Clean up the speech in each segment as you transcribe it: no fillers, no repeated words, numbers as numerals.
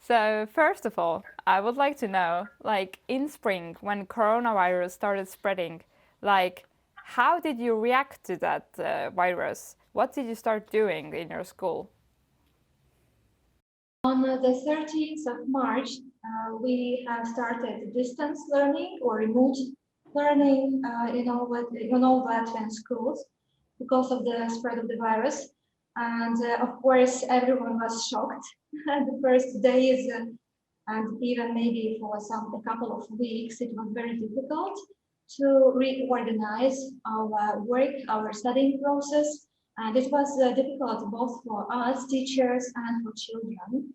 So first of all, I would like to know, like in spring when coronavirus started spreading, like how did you react to that virus? What did you start doing in your school? On the 13th of March, we have started distance learning or remote learning in all Latvian schools because of the spread of the virus. And of course, everyone was shocked the first days, and even maybe for a couple of weeks, it was very difficult to reorganize our work, our studying process. And it was difficult both for us, teachers, and for children.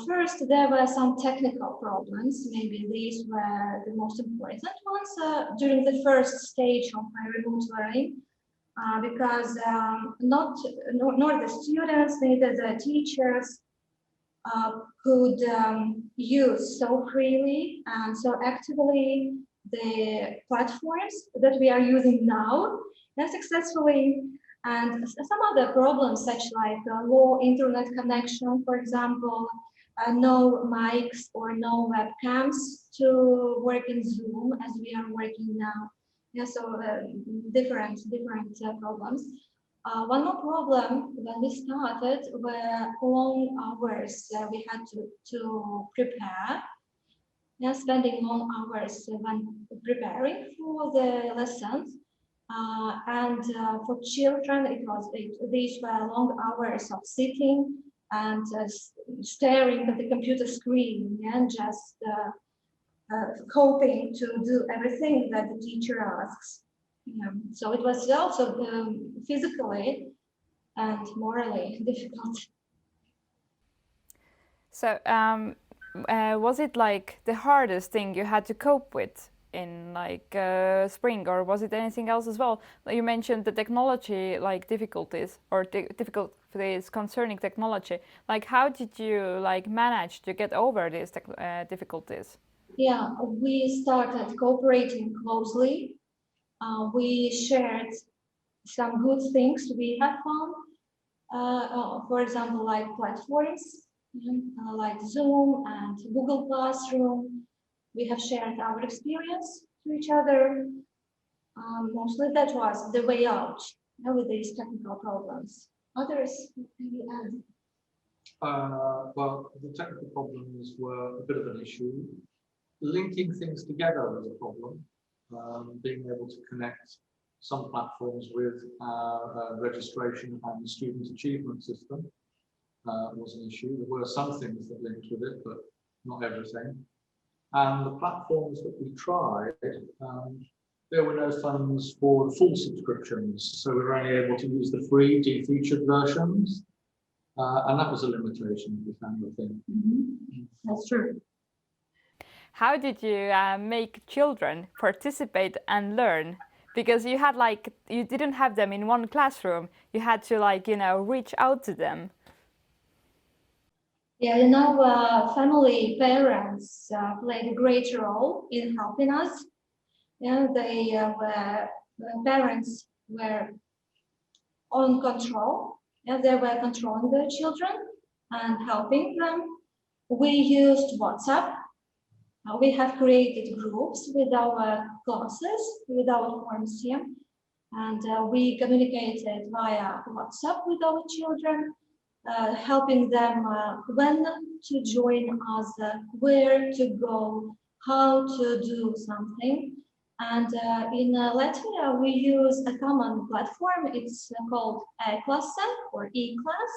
First, there were some technical problems. Maybe these were the most important ones during the first stage of my remote learning, because nor the students, neither the teachers could use so freely and so actively the platforms that we are using now and successfully. And some other problems, such like low internet connection, for example, no mics or no webcams to work in Zoom as we are working now. Yeah, so different problems. One more problem when we started were long hours we had to prepare. Yeah, spending long hours when preparing for the lessons. And for children, these were long hours of sitting and staring at the computer screen and just hoping to do everything that the teacher asks. Yeah. So it was also physically and morally difficult. So was it like the hardest thing you had to cope with in like spring, or was it anything else as well? Like you mentioned the technology, like difficulties or difficulties concerning technology. Like how did you like manage to get over these difficulties? Yeah, we started cooperating closely. We shared some good things we have found. For example, like platforms, like Zoom and Google Classroom. We have shared our experience to each other. Mostly that was the way out, with these technical problems. Others, maybe add. Well, the technical problems were a bit of an issue. Linking things together was a problem. Being able to connect some platforms with our registration and the student achievement system was an issue. There were some things that linked with it, but not everything. And the platforms that we tried, there were no funds for full subscriptions, so we were only able to use the free de-featured versions, and that was a limitation we found, I think. Mm-hmm. That's true. How did you make children participate and learn? Because you had like you didn't have them in one classroom. You had to like reach out to them. Yeah, family, parents played a great role in helping us. Yeah, the parents were on control, and they were controlling their children and helping them. We used WhatsApp. We have created groups with our classes, with our forms here, and we communicated via WhatsApp with our children, helping them when to join us, where to go, how to do something. And in Latvia, we use a common platform. It's called e-class or e-class.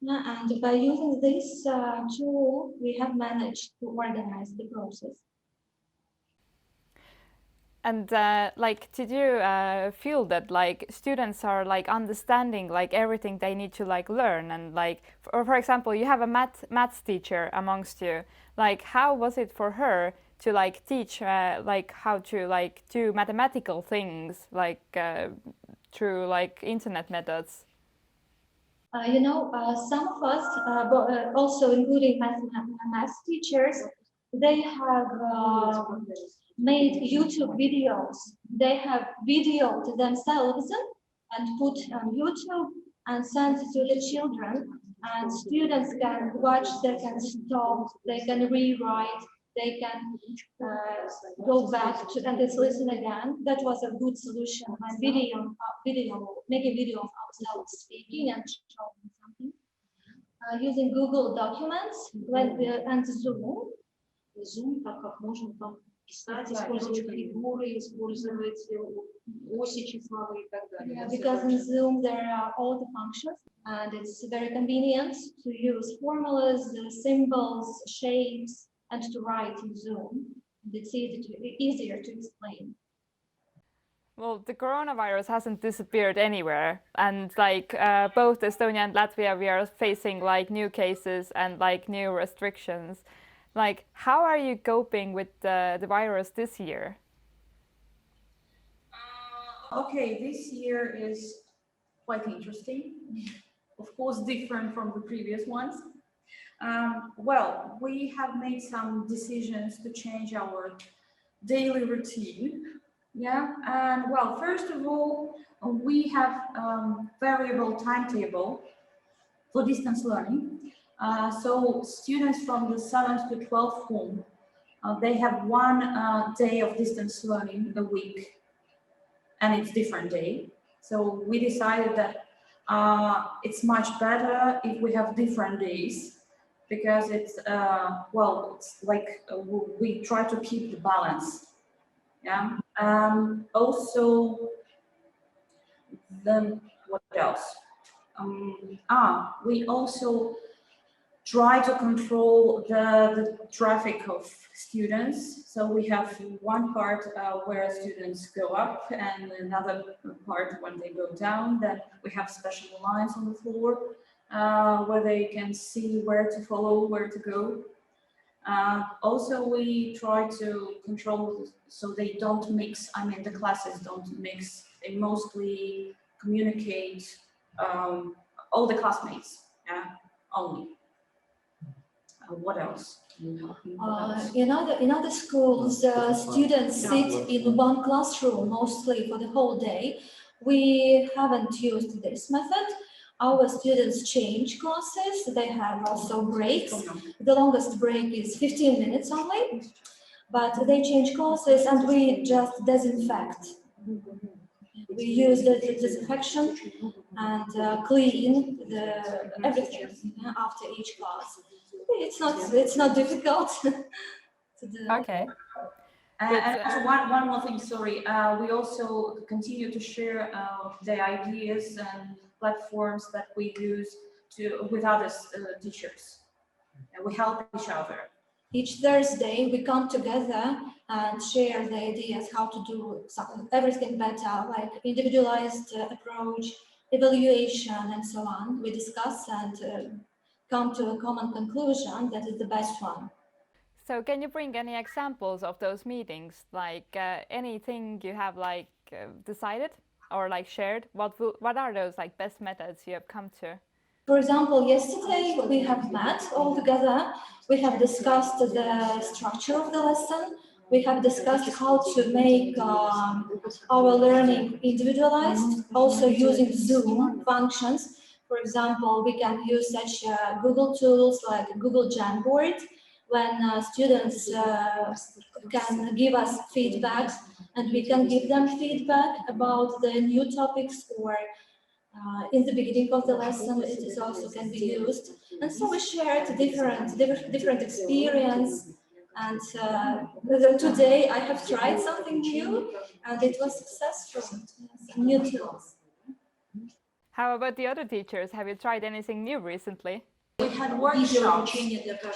And by using this tool, we have managed to organize the process. And like, did you feel that like students are like understanding like everything they need to like learn, and like, for example, you have a maths teacher amongst you. Like, how was it for her to like teach like how to like do mathematical things like through like internet methods? Some of us, also including math teachers, they have made YouTube videos. They have videoed themselves and put on YouTube and sent to the children. and students can watch, they can stop, they can rewrite, they can go back to and just listen again. That was a good solution. And make a video of ourselves speaking and showing something. Using Google Documents and Zoom. Zoom, так как можно там писать, использовать фигуры, использовать оси числовые и так далее. Yeah, because in Zoom there are all the functions and it's very convenient to use formulas, symbols, shapes, and to write in Zoom. It's easier to explain. Well, the coronavirus hasn't disappeared anywhere, and like both Estonia and Latvia, we are facing like new cases and like new restrictions. Like, how are you coping with the virus this year? Okay, this year is quite interesting. Of course, different from the previous ones. Well, we have made some decisions to change our daily routine. Yeah, and well, first of all, we have variable timetable for distance learning. So students from the 7th to 12th form, they have one day of distance learning a week, and it's different day. So we decided that it's much better if we have different days, because it's well, it's like we try to keep the balance. Yeah. Also, then what else? We also try to control the traffic of students. So we have one part where students go up and another part when they go down. Then we have special lines on the floor where they can see where to follow, where to go. Also, we try to control so they don't mix. I mean, the classes don't mix. They mostly communicate all the classmates, yeah, only. What else? In other schools, students sit in one classroom mostly for the whole day. We haven't used this method. Our students change classes. They have also breaks. The longest break is 15 minutes only, but they change classes and we just disinfect. We use the disinfection and clean everything after each class. It's not difficult to do. Okay. And one more thing, sorry. We also continue to share the ideas and platforms that we use with other teachers. And we help each other. Each Thursday, we come together and share the ideas how to do everything better, like individualized approach, evaluation, and so on. We discuss and come to a common conclusion that is the best one. So can you bring any examples of those meetings, like anything you have like decided or like shared? What are those like best methods you have come to? For example, yesterday we have met all together. We have discussed the structure of the lesson. We have discussed how to make our learning individualized, also using Zoom functions. For example, we can use such Google tools like Google Jamboard, when students can give us feedback and we can give them feedback about the new topics or in the beginning of the lesson, it is also can be used. And so we shared different experience. And today I have tried something new and it was successful. Some new tools. How about the other teachers? Have you tried anything new recently? We had workshops,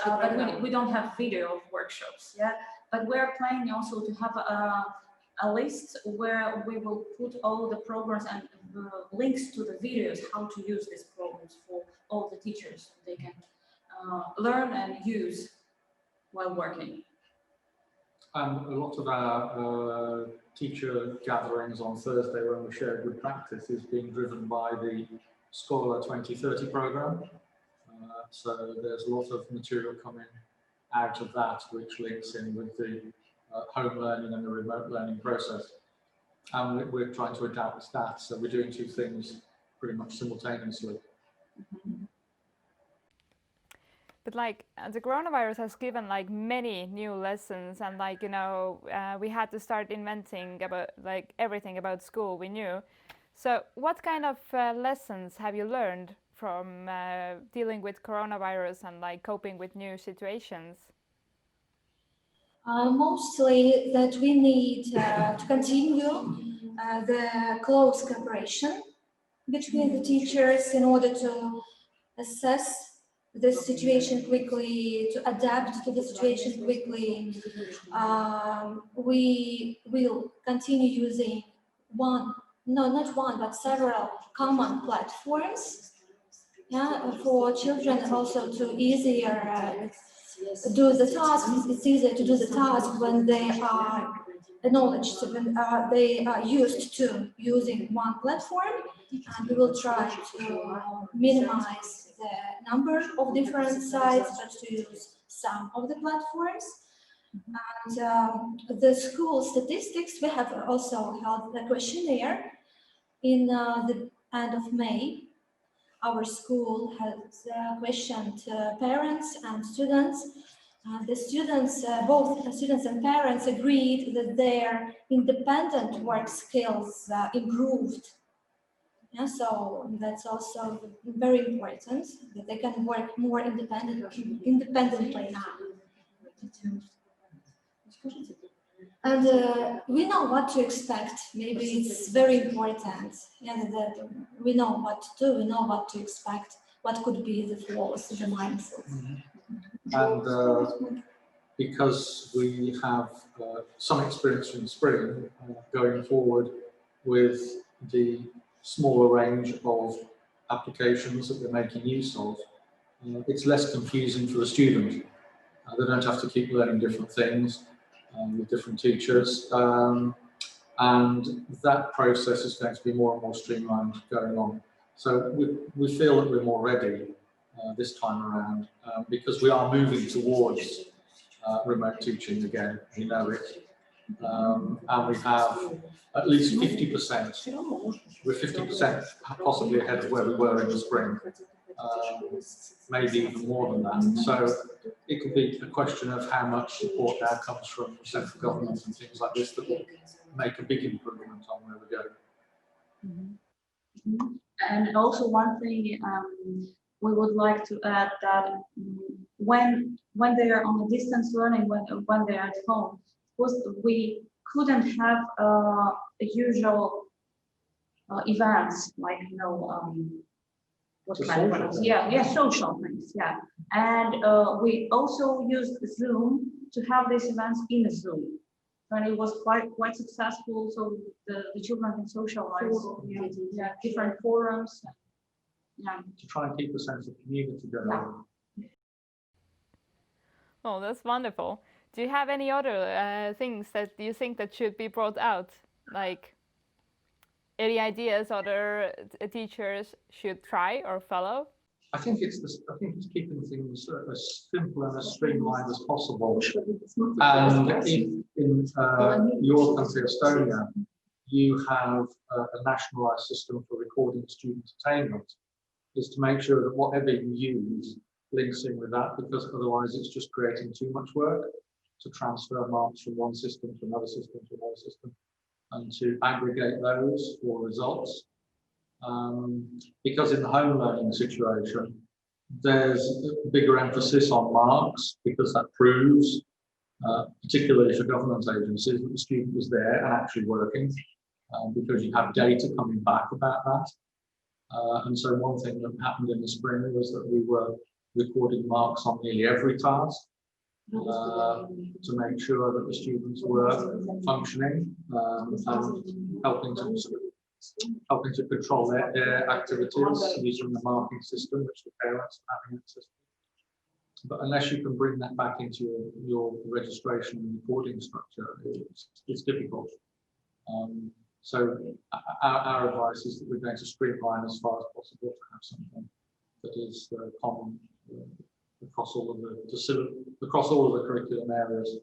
but we don't have video of workshops, yeah. But we're planning also to have a list where we will put all the programs and links to the videos, how to use these programs for all the teachers. They can learn and use while working. A lot of our teacher gatherings on Thursday when we share good practice is being driven by the Scholar 2030 program. So there's a lot of material coming out of that, which links in with the home learning and the remote learning process. And we're trying to adapt that. So we're doing two things pretty much simultaneously. But like the coronavirus has given like many new lessons, and like we had to start inventing about like everything about school we knew. So what kind of lessons have you learned from dealing with coronavirus and like coping with new situations? Mostly that we need to continue the close cooperation between the teachers in order to assess the situation quickly, to adapt to the situation quickly. We will continue using not one, but several common platforms, yeah, for children, also to easier do the task. It's easier to do the task when they are acknowledged, when they are used to using one platform, and we will try to minimize the number of different sites, but to use some of the platforms. And the school statistics, we have also held a questionnaire in the end of May. Our school has questioned parents and students. The students, both students and parents, agreed that their independent work skills improved. Yeah, so that's also very important, that they can work more independently now. And we know what to expect. Maybe it's very important. Yeah, that we know what to do, we know what to expect, what could be the flaws, the mindset. And because we have some experience from spring going forward with the smaller range of applications that we're making use of, it's less confusing for the student. They don't have to keep learning different things with different teachers. And that process is going to be more and more streamlined going on. So we feel that we're more ready this time around because we are moving towards remote teaching again, we know it. And we have at least 50%, we're 50% possibly ahead of where we were in the spring, maybe even more than that. So it could be a question of how much support now comes from central government and things like this that will make a big improvement on where we're going. Mm-hmm. And also one thing we would like to add that when they are on a distance learning, when they are at home, we couldn't have usual events like what kind of events? Yeah, social things, yeah. And we also used Zoom to have these events in Zoom. And it was quite successful, so the children can socialize, different forums. Yeah. To try and keep a sense of community going on. Oh, that's wonderful. Do you have any other things that you think that should be brought out? Like any ideas other teachers should try or follow? I think it's keeping things as simple and as streamlined as possible. And in your country, Estonia, you have a nationalised system for recording student attainment, is to make sure that whatever you use links in with that, because otherwise it's just creating too much work to transfer marks from one system to another system to another system, and to aggregate those for results. Because in the home learning situation, there's a bigger emphasis on marks because that proves, particularly for government agencies, that the student was there and actually working, because you have data coming back about that. And so one thing that happened in the spring was that we were recording marks on nearly every task to make sure that the students were functioning and helping to control their activities using the marking system, which the parents are having access to. But unless you can bring that back into your registration and recording structure, it's difficult. So our advice is that we're going to streamline as far as possible to have something that is common across all of the curriculum areas.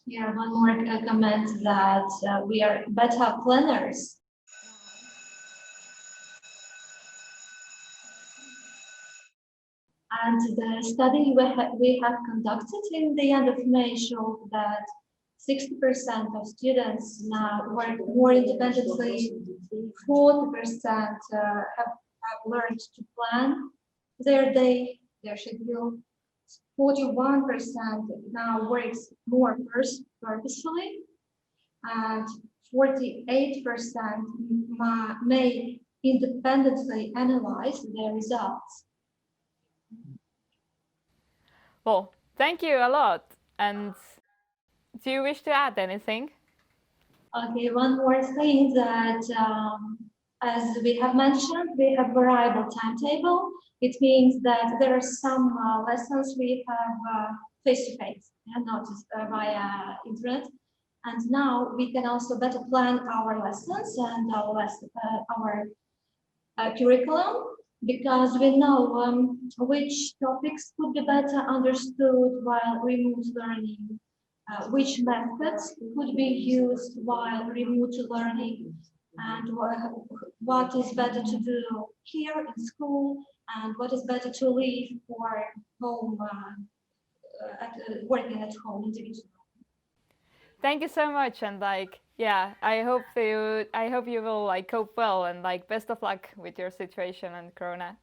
Yeah, one more comment that we are better planners. And the study we have conducted in the end of May showed that 60% of students now work more independently, 40% have learned to plan their day, their schedule, 41% now works more purposefully, and 48% may independently analyze their results. Well, thank you a lot. And do you wish to add anything? Okay, one more thing that, as we have mentioned, we have variable timetable. It means that there are some lessons we have face-to-face and not via internet. And now we can also better plan our lessons and our curriculum, because we know which topics could be better understood while remote learning, which methods could be used while remote learning, and what is better to do here in school, and what is better to leave for home, working at home individually. Thank you so much, and yeah, I hope you will cope well, and best of luck with your situation and Corona.